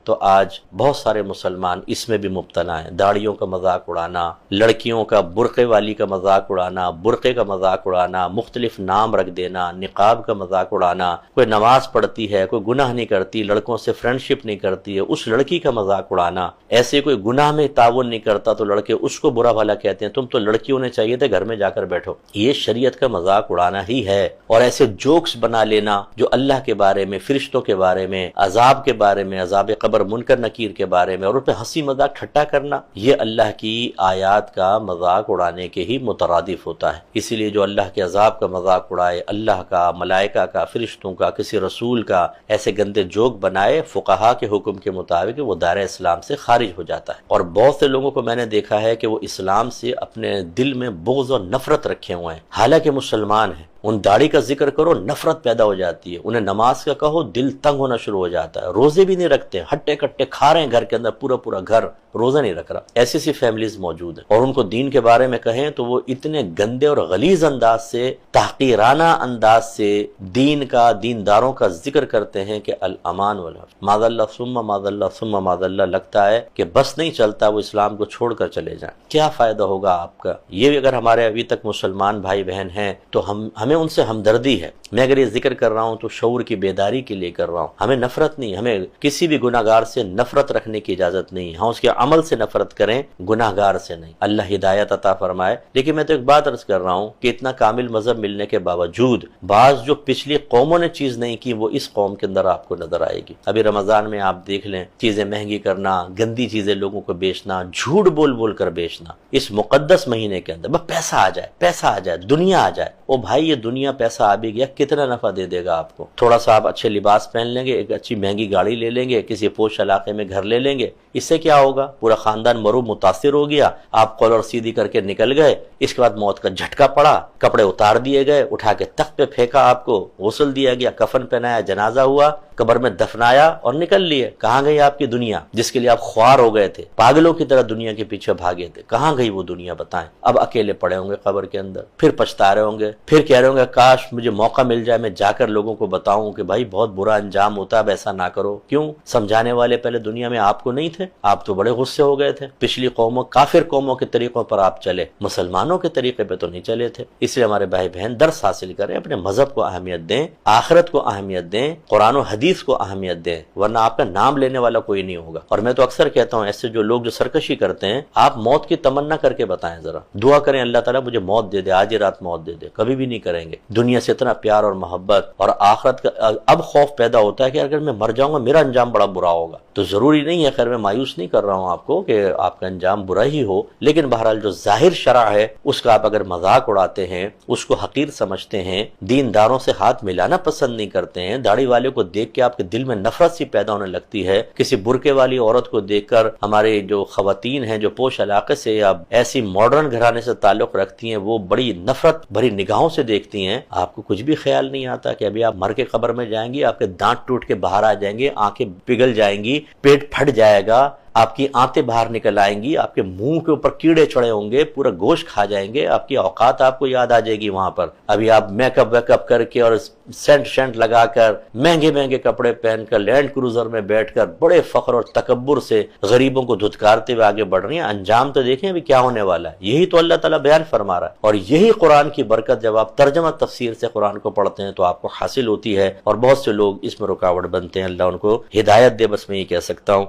تو آج بہت سارے مسلمان اس میں بھی مبتلا ہیں۔ داڑھیوں کا مذاق اڑانا، لڑکیوں کا برقعے والی کا مذاق اڑانا، برقعے کا مذاق اڑانا، مختلف نام رکھ دینا، نقاب کا مذاق اڑانا، کوئی نماز پڑھتی ہے، کوئی گناہ نہیں کرتی، لڑکوں سے فرینڈ شپ نہیں کرتی ہے، اس لڑکی کا مذاق اڑانا، ایسے کوئی گناہ میں تعاون نہیں کرتا تو لڑکے اس کو برا بھلا کہتے ہیں، تم تو لڑکی ہونے چاہیے تھے، گھر میں جا کر بیٹھو۔ یہ شریعت کا مذاق اڑانا ہی ہے۔ اور ایسے جوکس بنا لینا جو اللہ کے بارے میں، فرشتوں کے بارے میں، عذاب کے بارے میں، عذاب قبر، منکر نکیر کے بارے میں، اور ان پہ ہنسی مذاق ٹھٹا کرنا، یہ اللہ کی آیات کا مذاق اڑانے کے ہی مترادف ہوتا ہے۔ اسی لیے جو اللہ کے عذاب کا مذاق اڑائے، اللہ کا، ملائکہ کا، فرشتوں کا، کسی رسول کا، ایسے گندے جوک بنائے، فقہا کے حکم کے مطابق وہ دائرہ اسلام سے خارج ہو جاتا ہے۔ اور بہت سے لوگوں کو میں نے دیکھا ہے کہ وہ اسلام سے اپنے دل میں بغض اور نفرت رکھے ہوئے ہیں، حالانکہ مسلمان ہیں۔ ان داڑھی کا ذکر کرو، نفرت پیدا ہو جاتی ہے، انہیں نماز کا کہو، دل تنگ ہونا شروع ہو جاتا ہے، روزے بھی نہیں رکھتے، ہٹے کٹے کھا رہے ہیں گھر کے اندر، پورا گھر روزہ نہیں رکھ رہا۔ ایسی ایسی فیملیز موجود ہیں، اور ان کو دین کے بارے میں کہیں تو وہ اتنے گندے اور غلیظ انداز سے، تحقیرانہ انداز سے دین کا، دینداروں کا ذکر کرتے ہیں کہ الامان والحفظ، معاذ اللہ ثم معاذ اللہ ثم معاذ اللہ، لگتا ہے کہ بس نہیں چلتا وہ اسلام کو چھوڑ کر چلے جائیں۔ کیا فائدہ ہوگا آپ کا؟ یہ اگر ہمارے ابھی تک مسلمان بھائی بہن ہیں تو ہمیں ان سے ہمدردی ہے۔ میں اگر یہ ذکر کر رہا ہوں تو شعور کی بیداری کے لیے کر رہا ہوں۔ ہمیں نفرت نہیں، ہمیں کسی بھی گناہ گار سے نفرت رکھنے کی اجازت نہیں۔ ہاں اس کے عمل سے نفرت کریں، گناہ گار سے نہیں۔ اللہ ہدایت عطا فرمائے۔ لیکن میں تو ایک بات عرض کر رہا ہوں کہ اتنا کامل مذہب ملنے کے باوجود بعض جو پچھلی قوموں نے چیز نہیں کی وہ اس قوم کے اندر آپ کو نظر آئے گی۔ ابھی رمضان میں آپ دیکھ لیں، چیزیں مہنگی کرنا، گندی چیزیں لوگوں کو بیچنا، جھوٹ بول کر بیچنا، اس مقدس مہینے کے اندر بس پیسہ آ جائے، دنیا آ جائے۔ او بھائی، یہ دنیا پیسہ آ بھی گیا، کتنا نفع دے دے گا آپ کو؟ تھوڑا سا آپ اچھے لباس پہن لیں گے، ایک اچھی مہنگی گاڑی لے لیں گے، کسی پوش علاقے میں گھر لے لیں گے، اس سے کیا ہوگا؟ پورا خاندان مرو متاثر ہو گیا، آپ قول اور سیدھی کر کے نکل گئے، اس کے بعد موت کا جھٹکا پڑا، کپڑے اتار دیے گئے، اٹھا کے تخت پہ پھینکا، آپ کو غسل دیا گیا، کفن پہنایا، جنازہ ہوا، قبر میں دفنایا اور نکل لیے۔ کہاں گئی آپ کی دنیا جس کے لیے آپ خوار ہو گئے تھے، پاگلوں کی طرح دنیا کے پیچھے بھاگے تھے؟ کہاں گئی وہ دنیا بتائیں؟ اب اکیلے پڑے ہوں گے قبر کے اندر، پھر پچھتا رہے ہوں گے، پھر کہہ رہے ہوں گے کاش مجھے موقع مل جائے، میں جا کر لوگوں کو بتاؤں کہ بھائی بہت برا انجام ہوتا ہے، اب ایسا نہ کرو۔ کیوں؟ سمجھانے والے پہلے دنیا میں آپ کو نہیں تھے؟ آپ تو بڑے غصے ہو گئے تھے، پچھلی قوموں، کافر قوموں کے طریقوں پر آپ چلے، مسلمانوں کے طریقے پہ تو نہیں چلے تھے۔ اس لیے ہمارے بھائی بہن درس حاصل کریں، اپنے مذہب کو اہمیت دیں، آخرت کو اہمیت دیں، قرآن و حدیث کو اہمیت دیں، ورنہ آپ کا نام لینے والا کوئی نہیں ہوگا۔ اور میں تو اکثر کہتا ہوں، ایسے جو لوگ جو سرکشی کرتے ہیں، آپ موت کی تمنا کر کے بتائیں، ذرا دعا کریں اللہ تعالیٰ مجھے موت دے دے، آج ہی رات موت دے دے۔ کبھی بھی نہیں کریں گے۔ دنیا سے اتنا پیار اور محبت اور آخرت کا اب خوف پیدا ہوتا ہے کہ اگر میں مر جاؤں گا میرا انجام بڑا برا ہوگا۔ تو ضروری نہیں ہے، خیر میں مایوس نہیں کر رہا ہوں آپ کو کہ آپ کا انجام برا ہی ہو، لیکن بہرحال جو ظاہر شرع ہے اس کا آپ اگر مذاق اڑاتے ہیں، اس کو حقیر سمجھتے ہیں، دینداروں سے ہاتھ ملانا پسند نہیں کرتے ہیں، داڑھی والے کو دیکھ کے آپ کے دل میں نفرت سی پیدا ہونے لگتی ہے، کسی برقعے والی عورت کو دیکھ کر ہمارے جو خواتین ہیں جو پوش علاقے سے یا ایسی ماڈرن گھرانے سے تعلق رکھتی ہیں وہ بڑی نفرت بھری نگاہوں سے دیکھتی ہیں۔ آپ کو کچھ بھی خیال نہیں آتا کہ ابھی آپ مر کے قبر میں جائیں گی، آپ کے دانت ٹوٹ کے باہر آ جائیں گے، آنکھیں پگھل جائیں گی، پیٹ پھٹ جائے گا، آپ کی آنتیں باہر نکل آئیں گی، آپ کے منہ کے اوپر کیڑے چڑھے ہوں گے، پورا گوشت کھا جائیں گے، آپ کی اوقات آپ کو یاد آ جائے گی وہاں پر۔ ابھی آپ میک اپ کر کے اور سینٹ لگا کر، مہنگے کپڑے پہن کر، لینڈ کروزر میں بیٹھ کر بڑے فخر اور تکبر سے غریبوں کو دھتکارتے ہوئے آگے بڑھ رہی ہیں۔ انجام تو دیکھیں ابھی کیا ہونے والا ہے، یہی تو اللہ تعالیٰ بیان فرما رہا ہے، اور یہی قرآن کی برکت جب آپ ترجمہ تفسیر سے قرآن کو پڑھتے ہیں تو آپ کو حاصل ہوتی ہے، اور بہت سے لوگ اس میں رکاوٹ بنتے ہیں۔ اللہ ان کو ہدایت دے، بس میں یہ کہہ سکتا ہوں۔